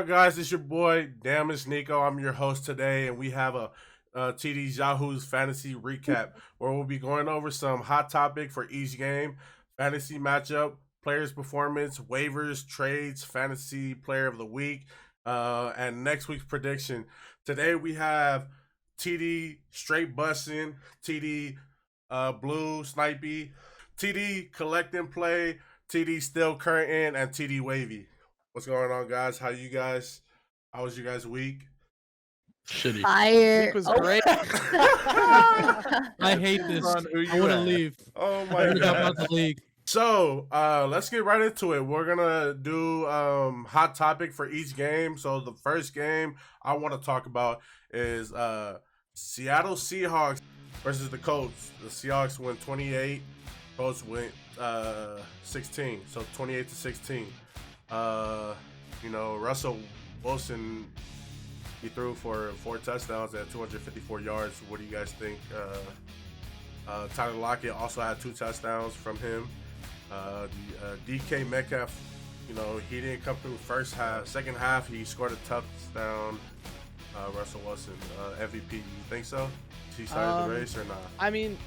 up, guys? It's your boy Damage Nico. I'm your host today, and we have a TD's Yahoo's fantasy recap where we'll be going over some hot topic for each game, fantasy matchup, players' performance, waivers, trades, fantasy player of the week, and next week's prediction. Today we have TD straight busting, TD blue snipey, TD collect and play, TD still current, and TD wavy. What's going on, guys? How was your guys' week? Shitty. Fire. Week was great. I hate this. I want to leave. Oh my About god. the league. So, let's get right into it. We're gonna do hot topic for each game. So the first game I want to talk about is Seattle Seahawks versus the Colts. The Seahawks win 28. Colts went 16. So 28-16. Russell Wilson, he threw for 4 touchdowns at 254 yards. What do you guys think? Tyler Lockett also had 2 touchdowns from him. DK Metcalf, he didn't come through first half. Second half, he scored a touchdown. Russell Wilson, MVP. You think so? He started the race or not? I mean,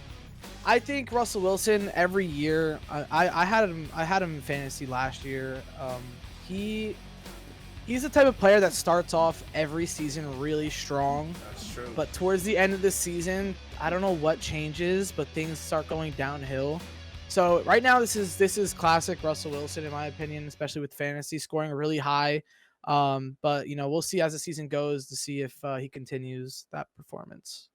I think Russell Wilson every year. I had him in fantasy last year. He's the type of player that starts off every season really strong. That's true. But towards the end of the season, I don't know what changes, but things start going downhill. So right now, this is classic Russell Wilson in my opinion, especially with fantasy scoring really high. But we'll see as the season goes to see if he continues that performance.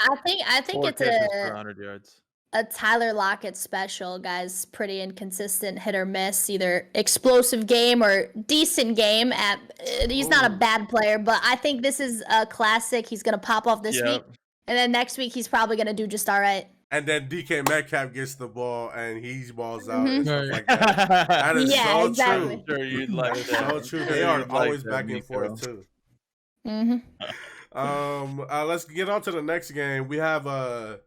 I think it's for 100 yards. a Tyler Lockett special, guys. Pretty inconsistent, hit or miss, either explosive game or decent game. He's not a bad player, but I think this is a classic. He's gonna pop off this week, and then next week he's probably gonna do just all right. And then DK Metcalf gets the ball and he balls out Mhm. and stuff like that. That is so exactly. true. Sure, you'd like That is that. so true. Sure, They are you'd like always that, back and Nico. forth too. Mm-hmm. Let's get on to the next game. We have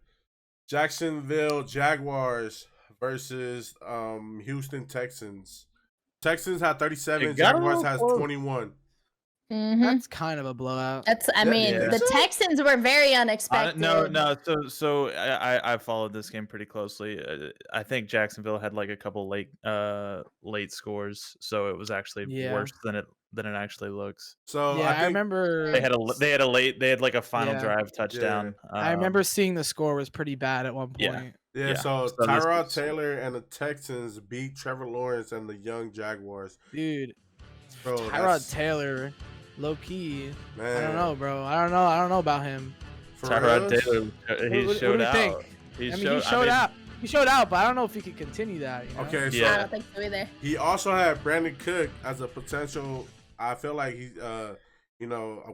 Jacksonville Jaguars versus Houston Texans. Texans had 37, It got a Jaguars little has close. 21. Mm-hmm. That's kind of a blowout. I mean, Yeah. the Texans were very unexpected. No. So I followed this game pretty closely. I think Jacksonville had like a couple late scores, so it was actually worse than it actually looks. So Yeah, I I think remember They had like a final Yeah. drive touchdown. I remember seeing the score was pretty bad at one point. Yeah. Yeah, so So this Tyrod was- Taylor and the Texans beat Trevor Lawrence and the young Jaguars. Dude, Bro, Tyrod Taylor, low key. man, I don't know, bro. I don't know about him. For Tyrod real? Taylor, he What showed do you out. think? He He showed out. He showed out, but I don't know if he could continue that. Okay, so Yeah. I don't think so either. he also had Brandon Cook as a potential. I feel like he's,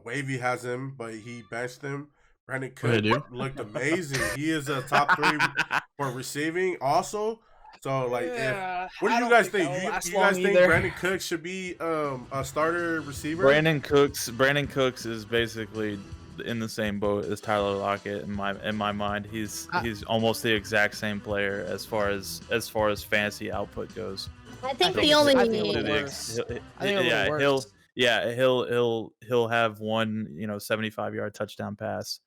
Wavy has him, but he benched him. Brandon Cook looked amazing. He is a top 3 for receiving also. So, like, what do you guys think? You guys think Brandon Cook should be a starter receiver? Brandon Cooks is basically in the same boat as Tyler Lockett in my mind. He's almost the exact same player as far as fantasy output goes. I think I the think only it's a little worse. I think a little worse. He'll have one 75-yard touchdown pass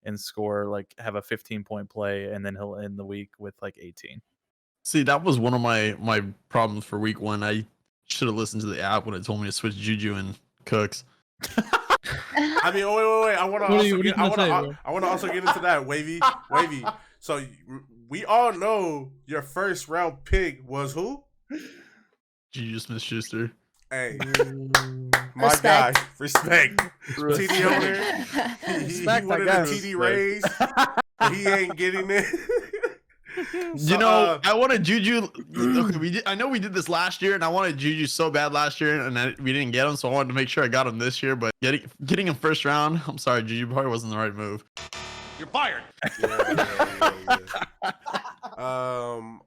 and score have a 15-point play, and then he'll end the week with like 18. See, that was one of my problems for week 1. I should have listened to the app when it told me to switch Juju and Cooks. I mean, wait. I want to also get into that wavy. So we all know your first round pick was who? Juju Smith-Schuster. Hey, my Respect. guy, respect. TD owner. He Respect, wanted I a guess. TD raise. He ain't getting it. I wanted Juju. Okay, I know we did this last year, and I wanted Juju so bad last year, and we didn't get him, so I wanted to make sure I got him this year. But getting him first round, I'm sorry, Juju probably wasn't the right move. You're fired.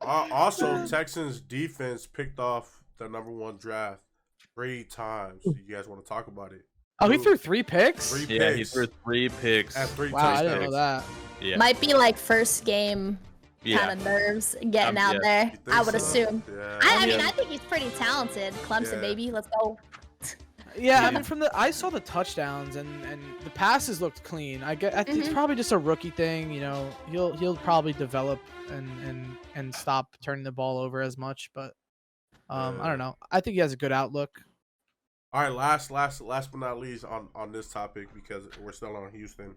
Also, Texans defense picked off the number 1 draft 3 times. So you guys want to talk about it? Oh, he threw 3 picks? 3 Yeah, picks. he threw 3 picks. And 3 Wow, I touchdowns. didn't know that. Yeah. Might be like first game Yeah. kind of nerves getting out yeah. there. You think I would so? assume. Yeah. I mean, I think he's pretty talented. Clemson, Yeah. baby. Let's go. Yeah, I mean, I saw the touchdowns and the passes looked clean. It's probably just a rookie thing. You know, he'll probably develop and stop turning the ball over as much. But I don't know. I think he has a good outlook. All right, last but not least on this topic, because we're still on Houston.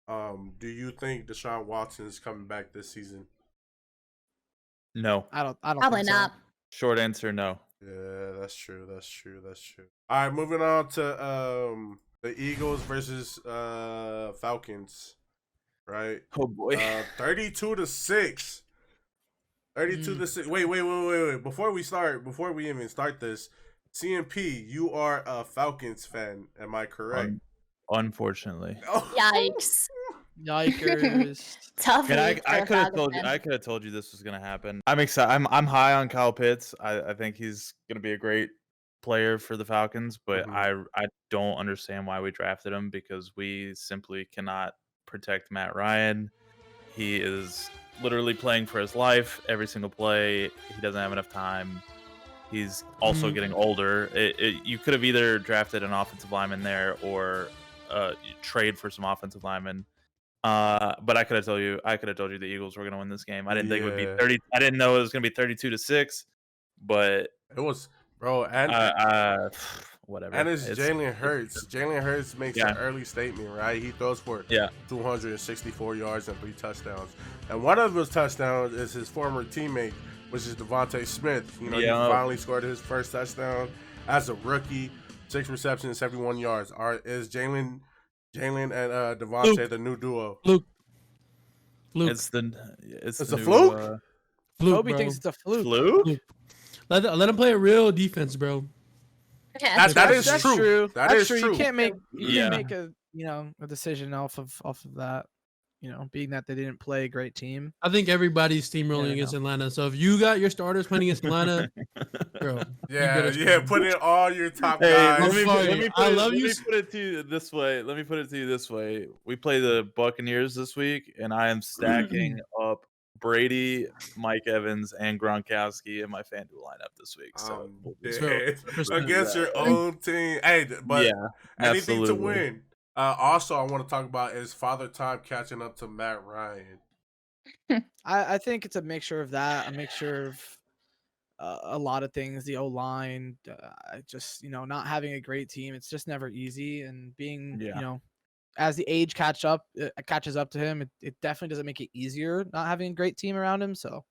Do you think Deshaun Watson is coming back this season? No. I don't Probably think so. not. Short answer, no. Yeah, that's true. All right, moving on to the Eagles versus Falcons. Right, Oh boy. 32-6. 32-6. Wait. Before we even start this, CMP, you are a Falcons fan. Am I correct? Unfortunately. Yikes. Yikers. Tough And week I for could have Falcons told you. fan. I could have told you this was gonna happen. I'm excited. I'm high on Kyle Pitts. I think he's gonna be a great player for the Falcons, but I don't understand why we drafted him, because we simply cannot protect Matt Ryan. He is literally playing for his life every single play. He doesn't have enough time. He's also getting older. You could have either drafted an offensive lineman there or trade for some offensive linemen. But I could have told you the Eagles were going to win this game. I didn't think it would be 30. I didn't know it was going to be 32-6, but it was, bro. And whatever. and it's Jalen Hurts. Jalen Hurts makes an early statement, right? He throws for 264 yards and 3 touchdowns. And one of those touchdowns is his former teammate, which is Devontae Smith. You know, he finally scored his first touchdown as a rookie. 6 receptions, 71 yards. Is Jalen and Devontae the new duo? Luke. It's a new, fluke? Toby thinks it's a fluke. Fluke? Let him play a real defense, bro. Yeah, That is That's true. That is true. You can't make a decision off of that. You know, being that they didn't play a great team. I think everybody's steamrolling against Atlanta. So if you got your starters playing against Atlanta, bro. Put in all your top Hey, guys. let me put it to you this way. We play the Buccaneers this week, and I am stacking up Brady, Mike Evans, and Gronkowski in my FanDuel lineup this week. So against your own team. Hey, but anything absolutely. to win. Also, I want to talk about is Father Time catching up to Matt Ryan. I think it's a mixture of that, a mixture of a lot of things. The O-line, just not having a great team. It's just never easy, and being as the age catches up to him, it definitely doesn't make it easier not having a great team around him. So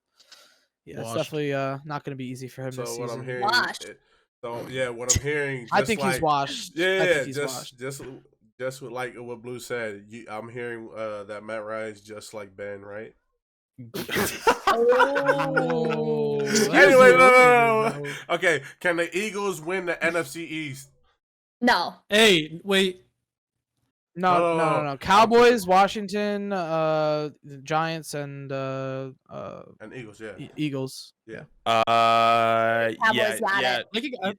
it's definitely not going to be easy for him this season. What I'm hearing, what I'm hearing, I think he's washed. Just with like what Blue said, I'm hearing that Matt Ryan's just like Ben, right? Anyway, no. Okay, can the Eagles win the NFC East? No. Hey, wait. No. Cowboys, Washington, the Giants, and Eagles. Eagles.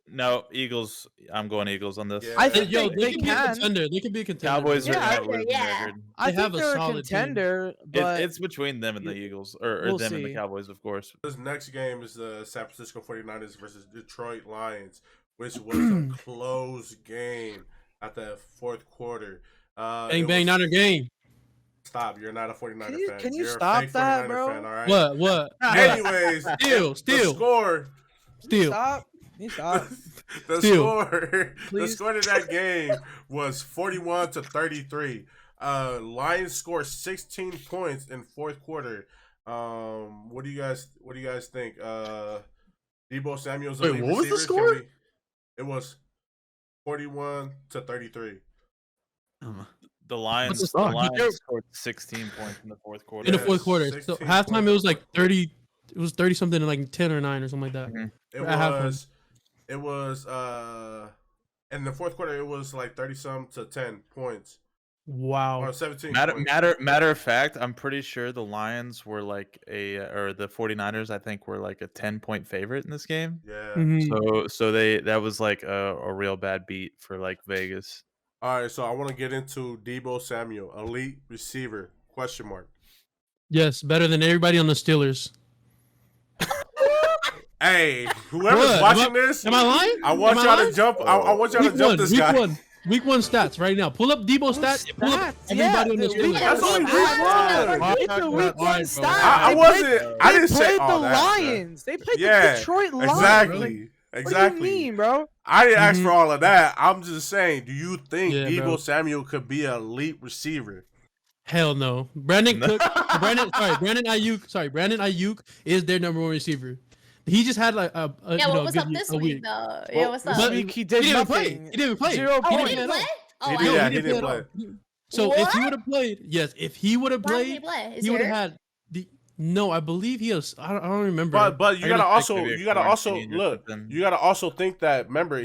No, Eagles. I'm going Eagles on this. Yeah. I think they can be a contender. They can be a contender. Cowboys Yeah, are losing record. I think have a they're a solid contender, but It's between them and the Eagles, or we'll them and the see. Cowboys, of course. This next game is the San Francisco 49ers versus Detroit Lions, which was a close game at the fourth quarter. Bang, not a game. Stop. You're not a 49er fan. Can you You're stop a fake that, 49er bro? fan, all right? What? Anyways, Steal. the score. Stop. The score to that game was 41-33. Lions scored 16 points in fourth quarter. What do you guys think? Deebo Samuel's Wait, what was the score? It was 41-33. The Lions score? scored 16 points in the fourth quarter. In the fourth quarter. So 16 halftime it was like 30. It was 30 something and like 10 or 9 or something like that. Mm-hmm. It was in the fourth quarter it was like 30-some to 10 points. Wow. Or 17 points. Matter of fact, I'm pretty sure the Lions were like or the 49ers, I think, were like a 10-point favorite in this game. Yeah. Mhm. So that was like a real bad beat for like Vegas. All right, so I want to get into Deebo Samuel, elite receiver, question mark. Yes, better than everybody on the Steelers. Hey, whoever's What? watching this, Am I lying? I want Am I y'all to lying? jump. I want y'all to jump this guy. Week one stats right now. Pull up Debo stats. Pull up Stats, yeah, everybody on the dude, week Steelers. That's one only stats. week one. It's a week one Alright, stat. bro. I They wasn't. played- I they didn't say played all the that. Bro. Lions. They played Yeah, the Detroit Lions. exactly. What Exactly. do you mean, bro? I didn't ask Mhm. for all of that. I'm just saying, do you think Yeah, Debo bro. Samuel could be an elite receiver? Hell no. Brandon Ayuk is their number one receiver. He just had like a Yeah, you know, what was good up this a week though? Yeah, what's up? This But week he he did didn't even play. nothing. He didn't even play. 0 Oh, he points. didn't play? Oh, He I did, didn't yeah, know. he didn't play. So if he What? would have played, yes, if he would have Why didn't he played, play? Is he he would have hurt? had the. No, I believe he was. I don't remember. But you I gotta gotta also think maybe a you gotta also quarantine or look. something. You gotta also think that remember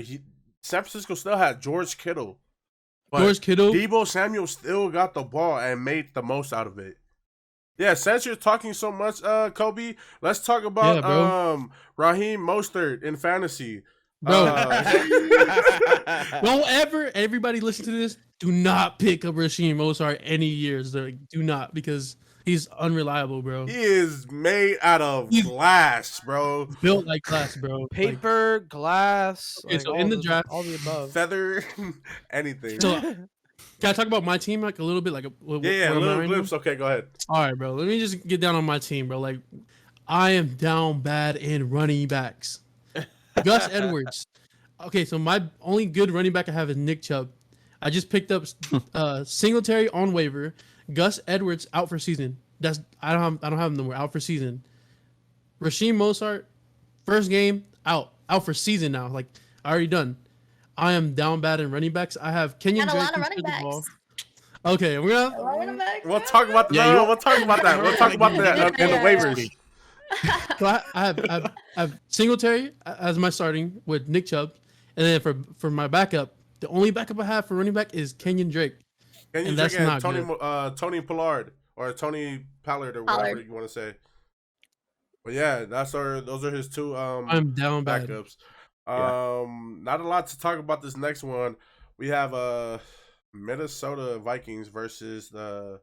San Francisco still had George Kittle. But George Kittle. Debo Samuel still got the ball and made the most out of it. Yeah, since you're talking so much, Kobe, let's talk about Yeah, bro. Raheem Mostert in fantasy. Bro. Uh, Don't ever, everybody listen to this. Do not pick up Rasheem Mostert any years. Like, do not, because he's unreliable, bro. he is made out of He's- glass, bro. Built like glass, bro. Like, Paper, glass. Okay, like so all in the draft- all the above. Feather, anything. So, can I talk about my team like a little bit? Like, yeah, where a am I little right now? glimpse. Okay, go ahead. All right, bro. Let me just get down on my team, bro. Like, I am down bad in running backs. Gus Edwards. Okay, so my only good running back I have is Nick Chubb. I just picked up Singletary on waiver. Gus Edwards out for season. I don't have him nowhere. Out for season. Rasheem Mostert, first game out for season now. Like, already done. I am down bad in running backs. I have Kenyon Got a Drake. lot of who's running good the ball. backs. Okay, we're gonna. A lot of running backs. We'll talk about Yeah, you- we'll talk about that. We'll talk about that in the waivers. So I have Singletary as my starting with Nick Chubb, and then for my backup, the only backup I have for running back is Kenyon Drake. Can you And that's drink not Tony good. Tony Pollard or Tony Pollard or whatever Pollard. you want to say? But yeah, those are his two I'm down bad. backups. Not a lot to talk about this next one. We have Minnesota Vikings versus the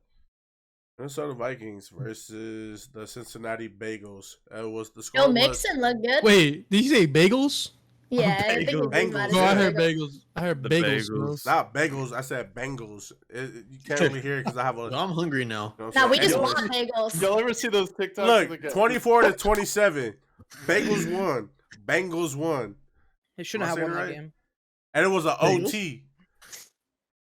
Cincinnati Bengals. It was the score Joe was Mixon looked good. Wait, did you say bagels? Yeah, I think Bagels. we might No, I have heard said bagels. I heard The bagels. bro. bagels. not Bengals. I said Bengals. You can't really hear it because I have a. I'm hungry now. you know what No, I'm we saying? just Anyways. want bagels. Y'all ever see those TikToks? of the Look, guy- 24-27. Bengals won. Bengals won. They shouldn't Am I have won saying that it right? game. And it was an Bengals? OT.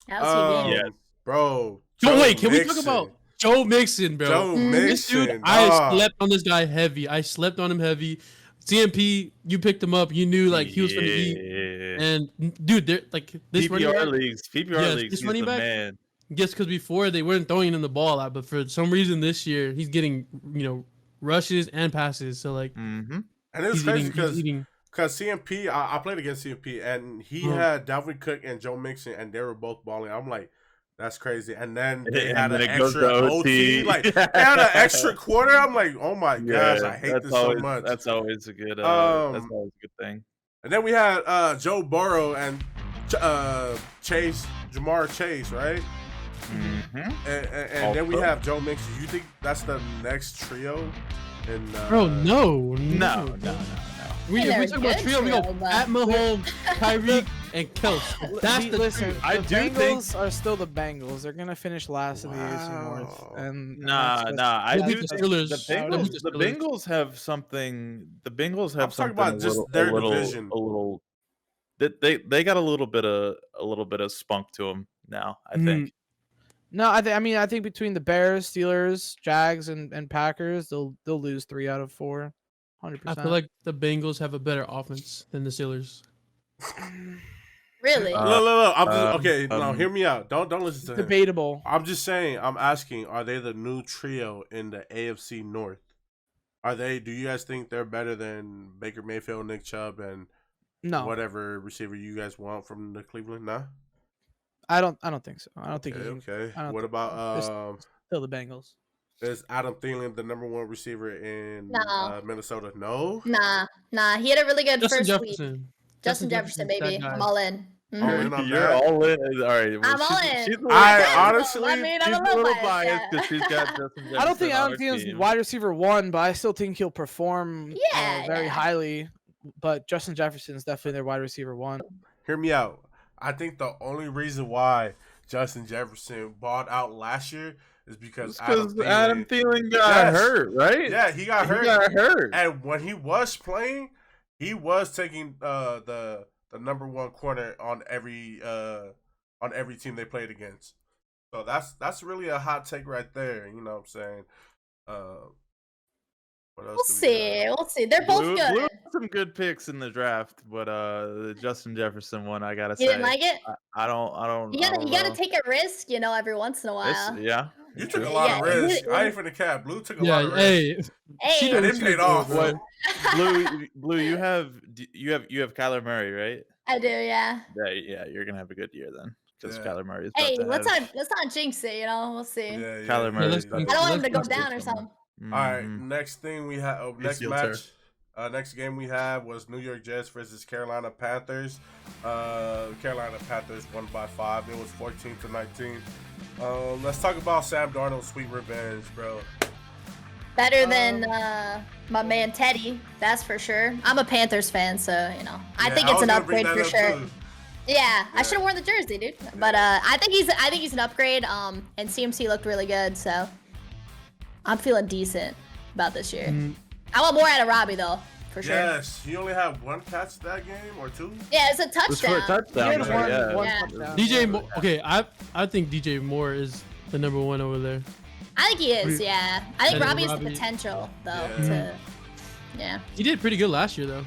That was a good game. Yeah. Bro. Yo, Joe wait, can we Mixon. talk about Joe Mixon, bro? Joe This dude, Mixon? I dog. slept on this guy heavy. I slept on him heavy. CMP, you picked him up. You knew like he was gonna eat. Yeah. And dude, they're like this running PPR back. leagues. PPR Yes, leagues. this He's running the back- man. Just because before they weren't throwing him the ball out, but for some reason this year he's getting rushes and passes. So like Mm-hmm. And it was he's crazy eating. because CMP, I played against CMP, and he Mhm. had Dalvin Cook and Joe Mixon, and they were both balling. I'm like, that's crazy. And then they And had then an it goes extra to OT. OT. Like, they had an extra quarter. I'm like, oh my gosh, I hate that's this always, so much. That's always a good. That's Um, always a good thing. And then we had Joe Burrow and Jamar Chase, right? Mm-hmm. And then we Also. have Joe Mixon. You think that's the next trio? And Bro, no. No. We, Hey, if we they're talk about good trio, we go trio, but- Pat Mahomes, Tyreek, and Kels. That's the Listen, trio. I the do think- Bengals are still the Bengals. They're gonna finish last in the AFC North. Wow. And Nah. I They'll do beat the think Steelers. the They'll Bengals. beat the The Steelers. Bengals have something. The Bengals I'm have talking something. about just their division. A little. They got a little bit of spunk to them now. I think. No, I think between the Bears, Steelers, Jags, and Packers, they'll lose 3 out of 4. 100%. I feel like the Bengals have a better offense than the Steelers. Really? Look. I'm just, okay, no, um, hear me out. Don't listen to him. debatable. I'm just saying. I'm asking. Are they the new trio in the AFC North? Are they? Do you guys think they're better than Baker Mayfield, Nick Chubb, and No, whatever receiver you guys want from the Cleveland? Nah. I don't think so. I don't think Okay. you can Okay. I don't What think about so. Still the Bengals. is Adam Thielen the number one receiver in No. Minnesota? No. Nah. He had a really good Justin first week. Jefferson. Justin Jefferson, Jefferson's baby. that guy. I'm all in. All Mhm. in on You're that. all in. All right. I'm all in. She's a little I biased. honestly- I mean, I'm She's a little biased. biased Yeah. because she's got Justin Jefferson I don't think on Adam her Thiel's team. wide receiver 1, but I still think he'll perform Yeah, very yeah. highly. But Justin Jefferson is definitely their wide receiver 1. Hear me out. I think the only reason why Justin Jefferson balled out last year is because Because Adam Thielen got Yes. hurt, right? Yeah, he got hurt. He got hurt. And when he was playing, he was taking the number one corner on every team they played against. So that's really a hot take right there. You know what I'm saying? What else? We'll see. We'll see. They're both Blue good. had some good picks in the draft, but the Justin Jefferson one, I gotta You say, didn't like it? I don't. You I gotta don't you gotta know. take a risk, every once in a while. Yeah. You it's took true. a lot of Yeah, risks. you- I ain't finna cap. Blue took a Yeah, lot of risks. hey, Hey, she And knows it what paid she's off. doing, bro. What? Blue, you have Kyler Murray, right? I do, yeah. Yeah, you're gonna have a good year then, because Yeah. Kyler Murray is Hey, about to let's have. not jinx it, We'll see. Yeah, yeah. Kyler yeah, Murray let's is yeah. I don't want him to go Let's down or do something. All right, Mhm. next thing we have, next ACL match, next game we have was New York Jets versus Carolina Panthers. Carolina Panthers won by 5. It was 14-19. Let's talk about Sam Darnold's sweet revenge, bro. Better than my man Teddy, that's for sure. I'm a Panthers fan, so I think it's was an gonna bring upgrade that for up, sure. too. Yeah, I Yeah. should have worn the jersey, dude. But I think he's an upgrade. And CMC looked really good, so I'm feeling decent about this year. I want more out of Robbie though, for sure. Yes, he only had 1 catch that game or 2. Yeah, it's a It was for a touchdown. touchdown. He had though, yeah. one Yeah. touchdown. DJ Moore. Okay, I think DJ Moore is the number one over there. I think he is. Yeah, I think And Robbie has the Robbie- potential though Yeah. Yeah. He did pretty good last year though.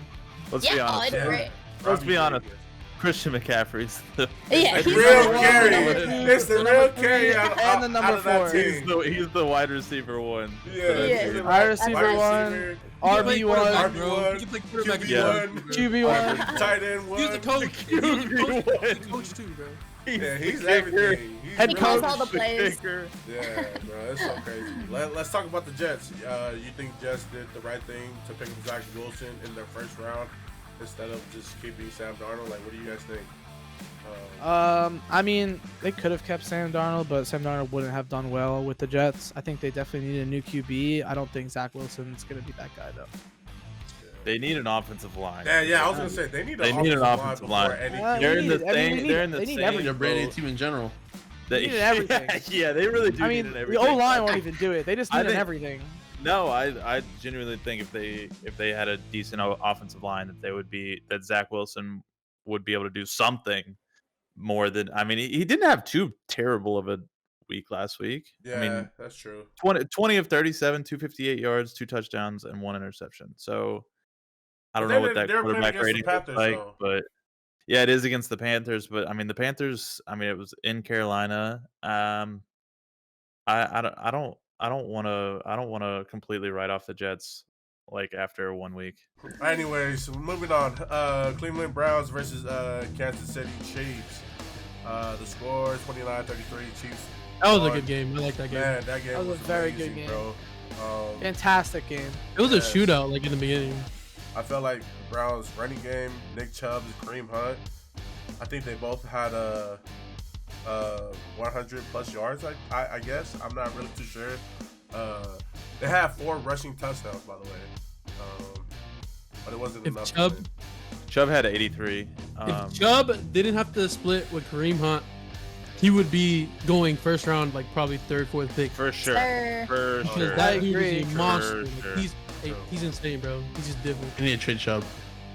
Let's be Yeah. Oh, honest. he did Yeah. great. Let's be Robbie honest. did good. Christian McCaffrey's the Yeah, The he's real number one, carry. number two, It's the the real number carry three, out, and the number out of that 4. team. he's the wide receiver 1. Yeah, Yeah. he's the Wide receiver wide 1, receiver, RB1, RB1, He can play quarterback and QB1, QB1. QB1. tight end 1. He's the coach. He's the coach too, bro. Yeah, he's the kicker. everything. He's Head He really- calls coach, all the plays. kicker. Yeah, bro, it's so crazy. Let's talk about the Jets. You think Jets did the right thing to pick up Zach Wilson in their first round instead of just keeping Sam Darnold? Like, what do you guys think? I mean, they could have kept Sam Darnold, but Sam Darnold wouldn't have done well with the Jets. I think they definitely need a new QB. I don't think Zach Wilson's gonna be that guy though. They need an offensive line. Yeah, I was gonna say they need an offensive line. Before any Uh, They're QB. in the I mean, same. they need- They're in the they need same. everything. They're brand new boat. team in general. They need everything. Yeah, they really do. I mean, need the everything. O line won't even do it. They just I need an think- everything. No, I genuinely think if they had a decent offensive line, that Zach Wilson would be able to do something more than. I mean, he didn't have too terrible of a week last week. Yeah, I mean, that's true. 20 of 37, 258 yards, 2 touchdowns, and 1 interception. So I don't But know they what that were playing quarterback against the rating looks Panthers, like, though. but yeah, it is against the Panthers. But I mean, the Panthers. I mean, it was in Carolina. I don't want to completely write off the Jets like after 1 week. Anyways, moving on. Cleveland Browns versus Kansas City Chiefs. The score 29-33. Chiefs. That was a won. good game. I like that game. Man, that game That was was a very good amazing, game. bro. Fantastic game. It was a Yes. shootout like in the beginning. I felt like the Browns' running game, Nick Chubb and Kareem Hunt. I think they both had 100 plus yards. I guess I'm not really too sure. They had 4 rushing touchdowns, by the way, but it wasn't If enough. to Chubb- win. Chubb had 83. If Chubb didn't have to split with Kareem Hunt, he would be going first round, like probably third, fourth pick. For sure. Sir. For Because sure. that I dude agree. is a monster. For Like, sure. he's insane, bro. He's just different. You need to trade Chubb.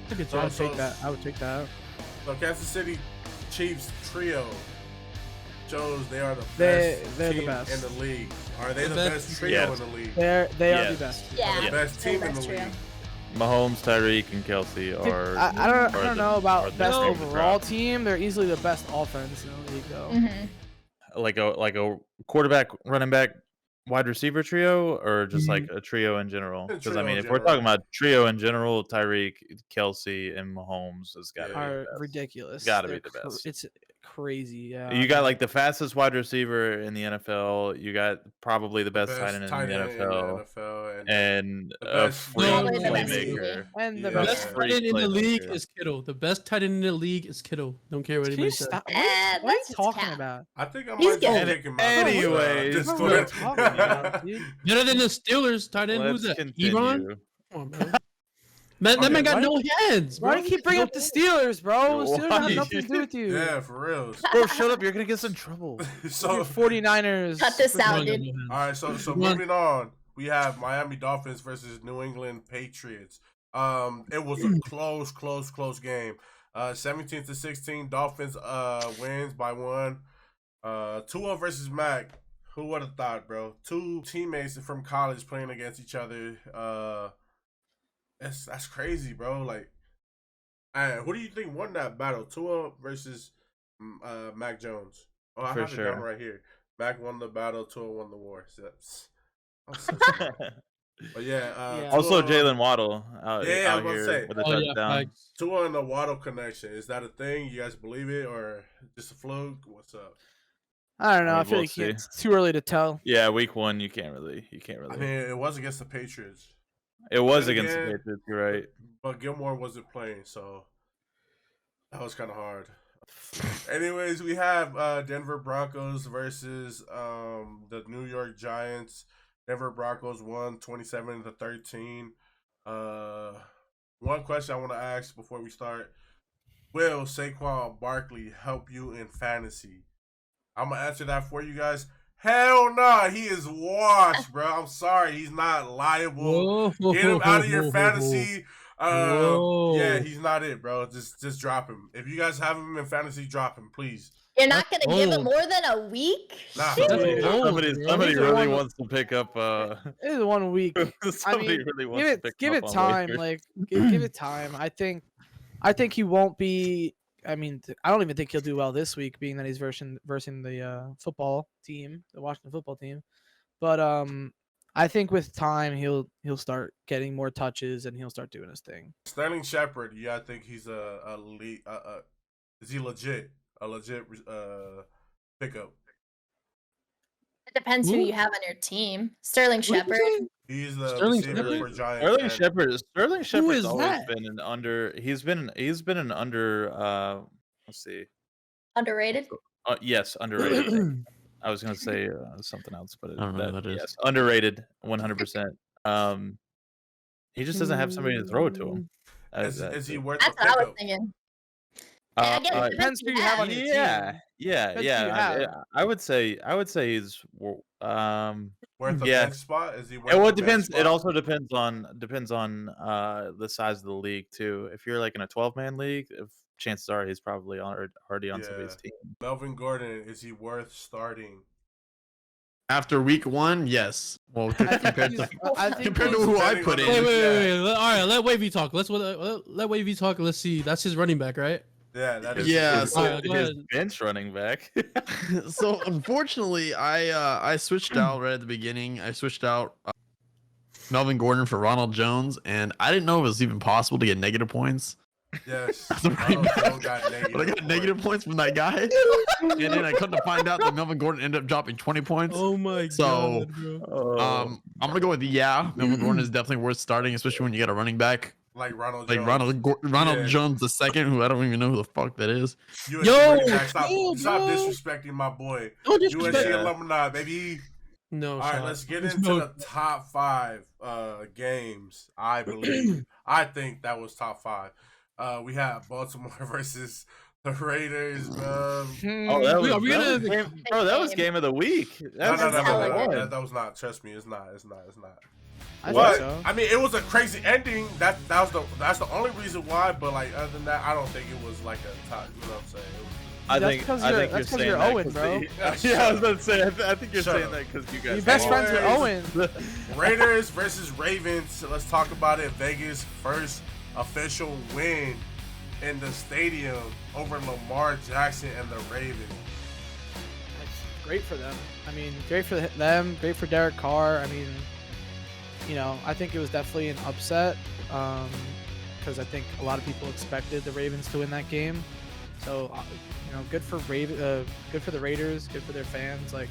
Look at So- I Chubb. would take that. I would take that. So Kansas City Chiefs trio shows they are the They're best the team best. in the league. Are they The the best. best trio Yes. in the league? They are Yes. the best. Yeah. The best they're team the in the best league. trio. Mahomes, Tyreek, and Kelsey are. I are don't the- know are about the best cream of the overall crop. team. They're easily the best offense in the league, though. Mhm. Like a quarterback, running back, wide receiver trio, or just like a trio in general? A Because I trio mean, in if we're general. talking about trio in general, Tyreek, Kelsey, and Mahomes has got to Yeah. be Are the best. ridiculous. Gotta be They're the best. It's crazy. Yeah. You got like the fastest wide receiver in the NFL. You got probably the best tight end in the NFL. and The a best free Probably the best playmaker. And the Yeah. The best. best Free tight end in the league playmaker. is Kittle. The best tight end in the league is Kittle. Don't care what Can you anybody says. stop? What that's are you just talking cap. about? I think I He's might just good. kick him out. Anyways, What are you Discord. talking about, dude? Better than the Steelers tight end. Who's Let's that? continue. Ebron? Come on, bro. That Okay, man got why no hands, bro. Why do you keep bringing up the Steelers, bro? The Steelers Why? have nothing to do with you. Yeah, for real. Bro, shut up! You're gonna get us in trouble. So Your 49ers. Cut this Ebron out, got dude. no hands. all right, so One. moving on, we have Miami Dolphins versus New England Patriots. It was a close game. 17-16, Dolphins wins by 1. Tua versus Mac. Who would have thought, bro? 2 teammates from college playing against each other. That's crazy, bro. Like, who do you think won that battle? Tua versus Mac Jones. Oh, I For have it sure. down right here. Mac won the battle. Tua won the war. So but yeah, Yeah. Also, Tua- Jalen Waddle out, Yeah, I was out about to here say. with a Oh, yeah, touchdown. facts. Tua and the Waddle connection, is that a thing? You guys believe it or just a fluke? What's up? I don't know. I I mean, feel we'll like see. it's too early to tell. Yeah, week 1, you can't really. I mean, it was against the Patriots, It was then against the again, Patriots. You're right. but Gilmore wasn't playing, so that was kind of hard. Anyways, we have Denver Broncos versus the New York Giants. Denver Broncos won 27-13. One question I want to ask before we start: will Saquon Barkley help you in fantasy? I'm gonna answer that for you guys. Hell no, he is washed, bro. I'm sorry, he's not liable. Whoa. Get him out of your fantasy. Whoa. Yeah, he's not it, bro. Just drop him. If you guys have him in fantasy, drop him, please. You're not That's gonna give him bold. more than a week? Nah. Shit. That's bold, Somebody bro. somebody These are really one- wants to pick up. It is 1 week. Somebody mean, really wants to pick give him it up on time. waivers. Like give it time. I think he won't be. I mean, I don't even think he'll do well this week, being that he's versing the football team, the Washington football team. But I think with time he'll start getting more touches and he'll start doing his thing. Sterling Shepard, yeah, I think he's a lead. Is he legit? A legit pickup. It depends who Who? you have on your team. Sterling Who did you Shepard. say? He's the Sterling receiver Shepard? for Giants. Sterling and- Shepard. Sterling Shepard's is always that? been an under. He's been an under. Let's see. Underrated. Yes, underrated. I was gonna say something else, but I don't know what that is. yes, underrated, 100%. He just doesn't have somebody to throw it to him. Is he worth That's a what I was pickup? thinking. Uh, I guess uh, it depends who you have on your yeah, team. yeah, Depends who yeah. you have. I would say he's Worth a yeah. bench spot? Is he worth Well, a it depends. bench It spot? also depends on the size of the league too. If you're like in a 12-man league, chances are he's probably already on somebody's Yeah. team. Melvin Gordon, is he worth starting? After week 1, yes. Well, I think compared he's- to I think compared to he's- who I Depending put on in. the- Wait. All right, let Wavy talk. Let Wavy talk. Let's see. That's his running back, right? Yeah, that is. Yeah, His- All right, go his ahead. bench running back. So unfortunately, I switched out right at the beginning. I switched out Melvin Gordon for Ronald Jones, and I didn't know it was even possible to get negative points. Yes. As a running Ronald back. Jones got But I got points. negative points from that guy, and then I come to find out that Melvin Gordon ended up dropping 20 points. Oh my So, god, bro. Oh. I'm gonna go with Melvin Gordon is definitely worth starting, especially when you got a running back Like Ronald like Jones. Ronald Yeah. Jones the second, who I don't even know who the fuck that is. USC Yo, running back. Stop chill, stop bro. disrespecting my boy. Don't USC disrespect. Yeah. alumni, baby. No. All right, shot. let's get There's into no- the top 5 games. I believe. I think that was top 5. We have Baltimore versus the Raiders, bro. Oh, that was, Are we that gonna- was game, bro. That was game of the week. No, That's hella one. good. that was not. Trust me, it's not. I But think so. I mean, it was a crazy ending. That's the only reason why. But like, other than that, I don't think it was like a top. You know what I'm saying? It was, I That's think because I you're- think that's you're 'cause saying you're that Owen, 'cause bro. yeah, I was about to say. I think you're Shut saying up. that because you guys. Your best friends with Boys. Owen. Raiders versus Ravens. So let's talk about it. Vegas' first official win in the stadium over Lamar Jackson and the Ravens. That's great for them. I mean, great for them. Great for Derek Carr. I mean, you know, I think it was definitely an upset because I think a lot of people expected the Ravens to win that game. So, you know, good for the Raiders. Good for their fans. Like,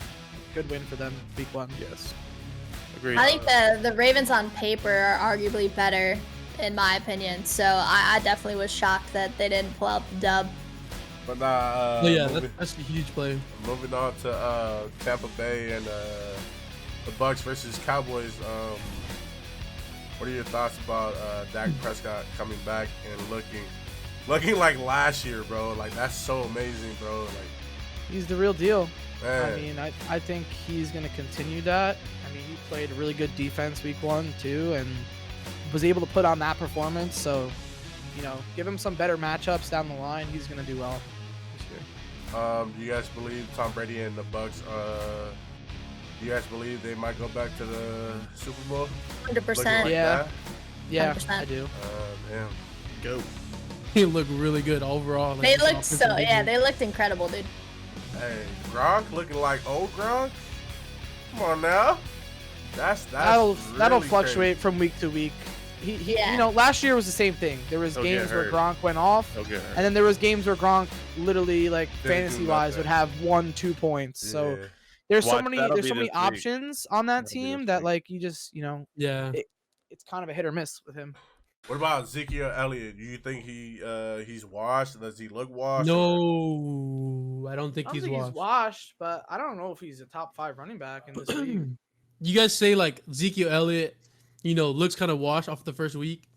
good win for them. Week 1. Yes. Agreed. I think the Ravens on paper are arguably better, in my opinion. So I definitely was shocked that they didn't pull out the dub. But nah, But yeah, that's a huge play. moving on to Tampa Bay and the Bucks versus Cowboys. What are your thoughts about Dak Prescott coming back and looking like last year, bro? Like, that's so amazing, bro. Like, He's the real deal. man. I mean, I think he's going to continue that. I mean, he played really good defense week 1 too, and was able to put on that performance. So, you know, give him some better matchups down the line. He's going to do well this year. Do you guys believe Tom Brady and the Bucks? Do you guys believe they might go back to the Super Bowl? 100%. Yeah. Yeah, 100%. I do. Damn. Go. He looked really good overall. Like, They his looked offensive yeah, defense. they looked incredible, dude. Hey, Gronk looking like old Gronk. Come on now. That's That'll really fluctuate from week to week. He Yeah. you know, last year was the same thing. There was He'll get games where hurt. Gronk went off, Okay. and then there was games where Gronk literally, like, Didn't do fantasy-wise, would nothing. have 1-2 points. So Yeah. there's so Watch, many that'll there's be so many this week. options on that That'll be team this that, week. like, you just, you know, Yeah. it's kind of a hit or miss with him. What about Ezekiel Elliott? Do you think he's washed? Does he look washed? No, I don't think I don't he's think washed. he's washed, but I don't know if he's a top 5 running back in this league. You guys say like Ezekiel Elliott, looks kind of washed off the first week,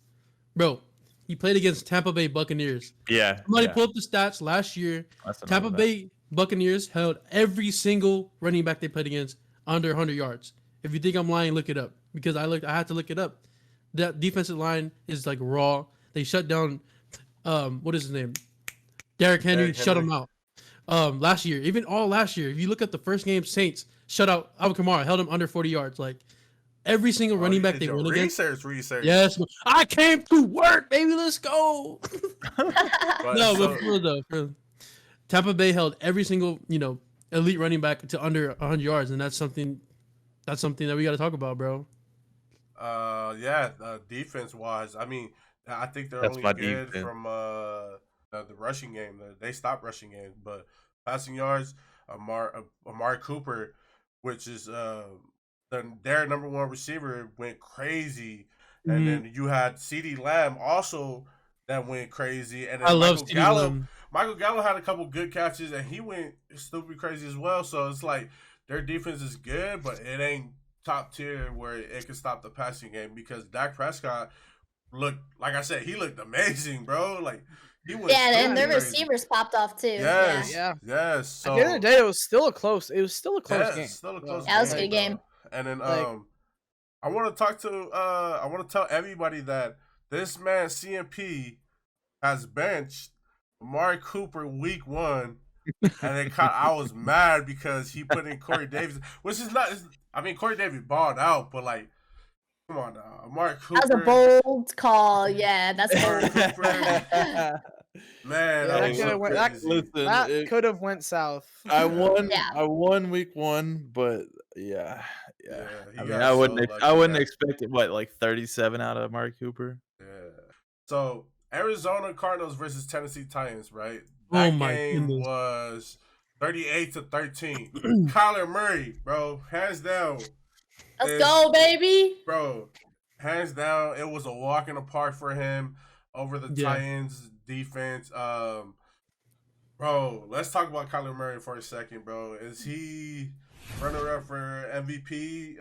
bro. He played against Tampa Bay Buccaneers. Yeah. Somebody yeah. pulled up the stats last year. That's enough Tampa of that. Bay Buccaneers held every single running back they played against under 100 yards. If you think I'm lying, look it up because I had to look it up. That defensive line is like raw. They shut down, what is his name? Derrick Henry. Derrick Shut Henry. him out. Last year, even all last year, if you look at the first game, Saints shut out Alvin Kamara, held him under 40 yards. Like every single running back they went against. Research. Yes, I came to work, baby. Let's go. But No, so- but for real though, Tampa Bay held every single elite running back to under 100 yards, and that's something that we got to talk about, bro. defense wise, I mean, I think they're That's only my good defense. from the rushing game. They stopped rushing game, but passing yards, Amari Cooper, which is their number one receiver, went crazy, and then you had CeeDee Lamb also that went crazy, and then I love Michael CeeDee Gallup. Lamb. Michael Gallup had a couple good catches, and he went stupid crazy as well. So it's like their defense is good, but it ain't top tier where it can stop the passing game because Dak Prescott looked, like I said, he looked amazing, bro. Like he was. Yeah, and their crazy. receivers popped off too. Yes, Yeah. yes. So At the end of the day, it was still a close game. still a close Yeah, it was a game, good game. though. And then Like- I want to talk to I want to tell everybody that this man CMP has benched Amari Cooper week 1, and then I was mad because he put in Corey Davis, which is not. I mean, Corey Davis balled out, but like, come on now, Amari Cooper. That was a bold call. Yeah, that's Amari bold. Cooper, man, Yeah, that that was coulda so went- that- crazy. Listen, That it- could have went south. I won. Yeah. I won week 1, but yeah. Yeah, he I mean, got I wouldn't. so I lucky wouldn't that- expect it. What, like 37 out of Amari Cooper? Yeah. So Arizona Cardinals versus Tennessee Titans, right? Oh That my game goodness. was 38-13. Kyler Murray, bro, hands down, Let's go, baby. bro, hands down. It was a walk in the park for him over the Yeah. Titans defense. Bro, let's talk about Kyler Murray for a second, bro. Is he runner up for MVP?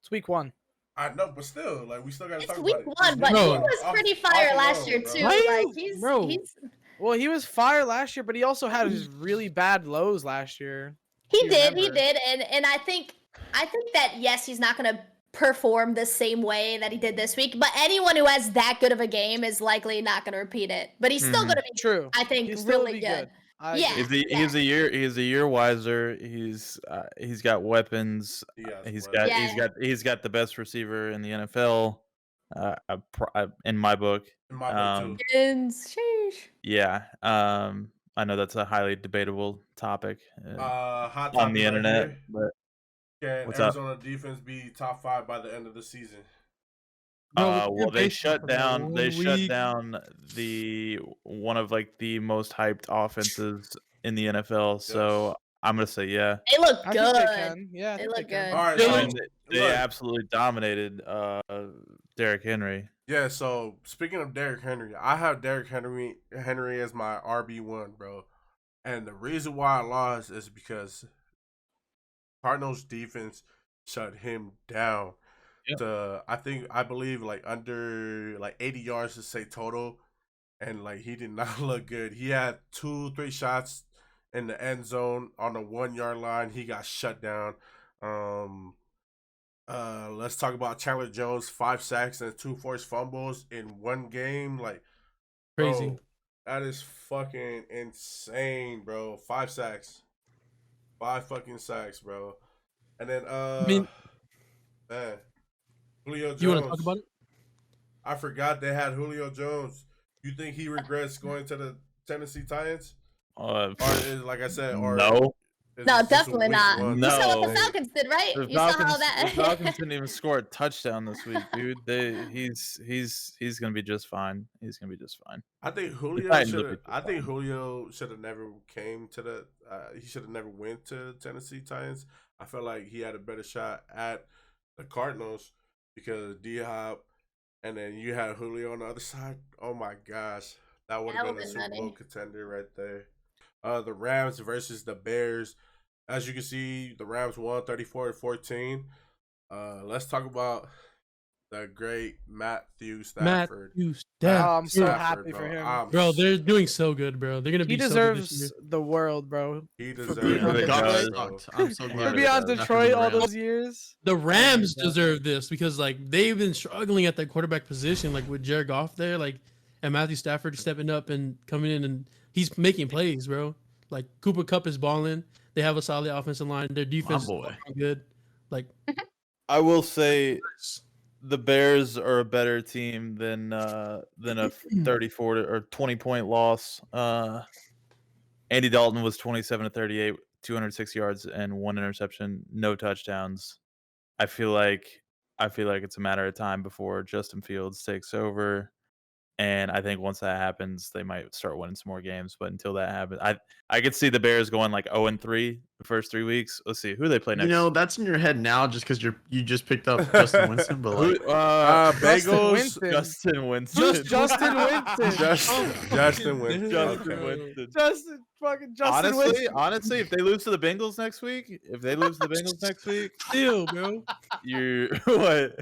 It's week 1. I know, but still, like, we still gotta It's talk week about it. 1, but he Bro. was Off- pretty off fire alone, last year bro. too. Why Like you- bro. he's Well, he was fire last year, but he also had his really bad lows last year. He You did, remember. and I think that yes, he's not gonna perform the same way that he did this week. But anyone who has that good of a game is likely not gonna repeat it. But he's still Mhm. gonna be, True. I think, He'll still really be good. I Yeah. agree. He's a year wiser. He's got weapons. He has He's weapons. got Yeah. he's got the best receiver in the NFL. In my book. In my book, Um, too. Sheesh. Yeah. I know that's a highly debatable topic Hot on the topic right internet, here. but Can What's up? Arizona defense be top 5 by the end of the season? Bro, well, they shut down. They shut week. down the one of like the most hyped offenses in the NFL. So I'm gonna say yeah. They look I good. think they can. Yeah, I They think look they can. good. All right, They so look- They look, absolutely dominated Derrick Henry. yeah. So speaking of Derrick Henry, I have Derrick Henry as my RB1, bro. And the reason why I lost is because Cardinals defense shut him down. Yep. I believe like under like 80 yards to say total, and like he did not look good. He had 3 shots in the end zone on the 1 yard line. He got shut down. Let's talk about Chandler Jones, 5 sacks and 2 forced fumbles in one game. Like, Crazy. bro, that is fucking insane, bro. 5 sacks. 5 fucking sacks, bro. And then I mean, man, Julio you want to talk Jones. about it? I forgot they had Julio Jones. You think he regrets going to the Tennessee Titans? Or is like I said, or No. is No, this just a definitely week not. one You saw what the No. Falcons did, right? The You saw how Falcons, that. the Falcons didn't even score a touchdown this week, dude. He's gonna be just fine. He's gonna be just fine. I think The Julio Titans should will have. be I think fine. Julio should have never came to the. He should have never went to Tennessee Titans. I felt like he had a better shot at the Cardinals because D Hop, and then you had Julio on the other side. Oh my gosh, that would That have been a would've been Super Bowl nutty. contender right there. The Rams versus the Bears. As you can see, the Rams won 34-14. Let's talk about the great Matthew Stafford. Matthew Oh, Stafford. I'm so happy for bro. him. Bro, they're doing so good, bro. They're gonna He be so good this deserves year. the world, bro. He For deserves being Yeah, on they it, Goff does. bro. sucked. I'm so Yeah, glad To they be on does. Detroit all Rams. those years. The Rams God. deserve this because like they've been struggling at their quarterback position, like with Jared Goff there, like and Matthew Stafford stepping up and coming in and he's making plays, bro. Like Cooper Cup is balling. They have a solid offensive line. Their defense is boy. fucking good. Like I will say the Bears are a better team than a 34 or 20-point loss. Andy Dalton was 27-38, 206 yards and 1 interception, no touchdowns. I feel like it's a matter of time before Justin Fields takes over. And I think once that happens, they might start winning some more games. But until that happens, I could see the Bears going like 0-3 the first 3 weeks. Let's see who they play next. You know, that's in your head now just because you just picked up Justin Winston, but like Bengals. Winston. Justin Winston. Just Justin Winston. Justin Winston. Justin Okay. Winston. Justin Winston. Honestly, if they lose to the Bengals next week, still, bro. you what?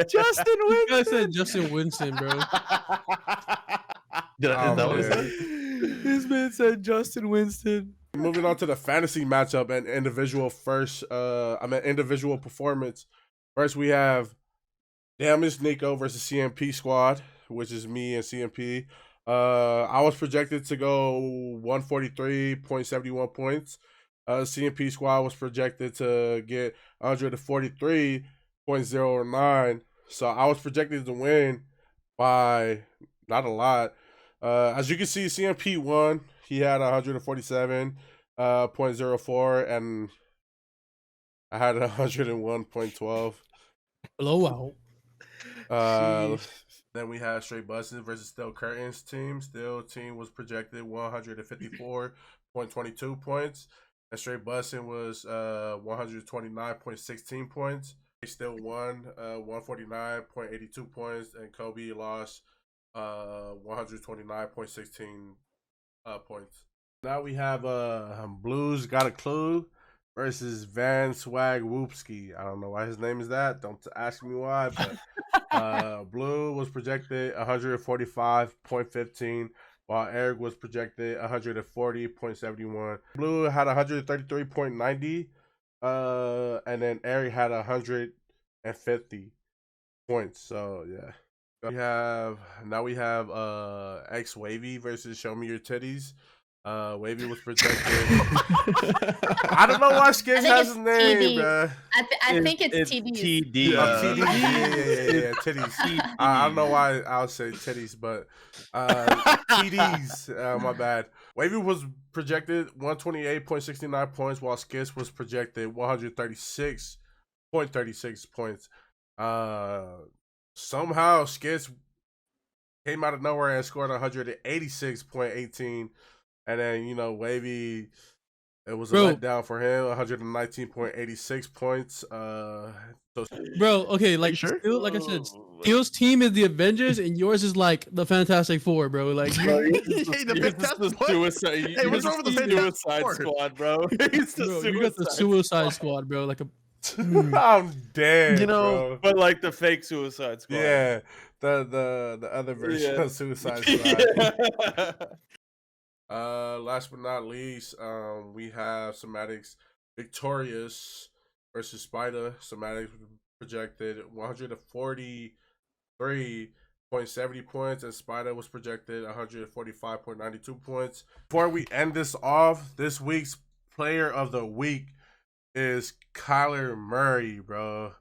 Justin You guys Winston. said Justin Winston, bro. is Oh, that what it man. said? This man said Justin Winston. Moving on to the fantasy matchup and individual individual performance. First, we have Damage Nico versus CMP squad, which is me and CMP. I was projected to go 143.71 points. CMP squad was projected to get 143.09. So I was projected to win by not a lot. As you can see, CMP won. He had 147.04, and I had 101.12. Blowout. Then we had Straight Buses versus Still Curtains team. Still team was projected 154.22 points, and Straight Bussin was 129.16 points. They still won 149.82 points, and Kobe lost 129.16 points. Now we have Blues Got a Clue versus Van Swag Whoopski. I don't know why his name is that. Don't ask me why, but Blue was projected 145.15, while Eric was projected 140.71. Blue had 133.90, and then Eric had 150 points. So yeah. We have X Wavy versus Show Me Your Titties. Wavy was projected. I don't know why Skids has his name, bro. I think it's TD. TD. TD. Yeah, titties. I don't know why I'll say titties, but TDs. My bad. Wavy was projected 128.69 points, while Skids was projected 136.36 points. Somehow Skids came out of nowhere and scored 186.18. And then, Wavy It was a Bro. letdown for him. 119.86 points. Bro, okay, like sure? still, like I said, Steel's team is the Avengers, and yours is like the Fantastic Four, bro. Like, Hey, the He's Fantastic the suicide. Hey, what's wrong with the Fantastic Suicide Four? Squad, bro? He's the bro, you got the Suicide Squad, bro. Like a I'm dead, You know, but like the fake Suicide Squad. Yeah, the other version Yeah. of Suicide Squad. Yeah. Last but not least, we have Somatics victorious versus Spider. Somatics projected 143.70 points, and Spider was projected 145.92 points. Before we end this off, this week's player of the week is Kyler Murray, bro.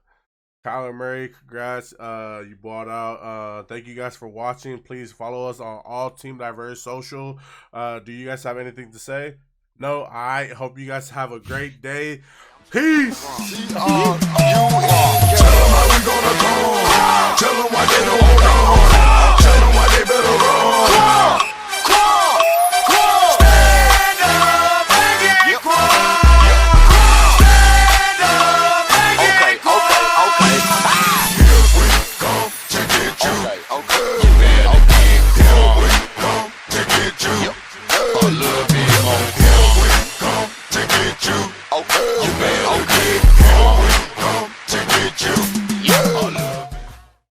Kyler Murray, congrats. You bought out. Thank you guys for watching. Please follow us on all Team Diverge social. Do you guys have anything to say? No? I hope you guys have a great day. Peace! Tell them how we gonna go. Tell them why they don't hold on. Tell them why they better run. Stand up and get crawl. Stand up and get crawl. Here we come to get you. You better get crawl. Here we come to get you. A little bit more. Here we come to get you. You better get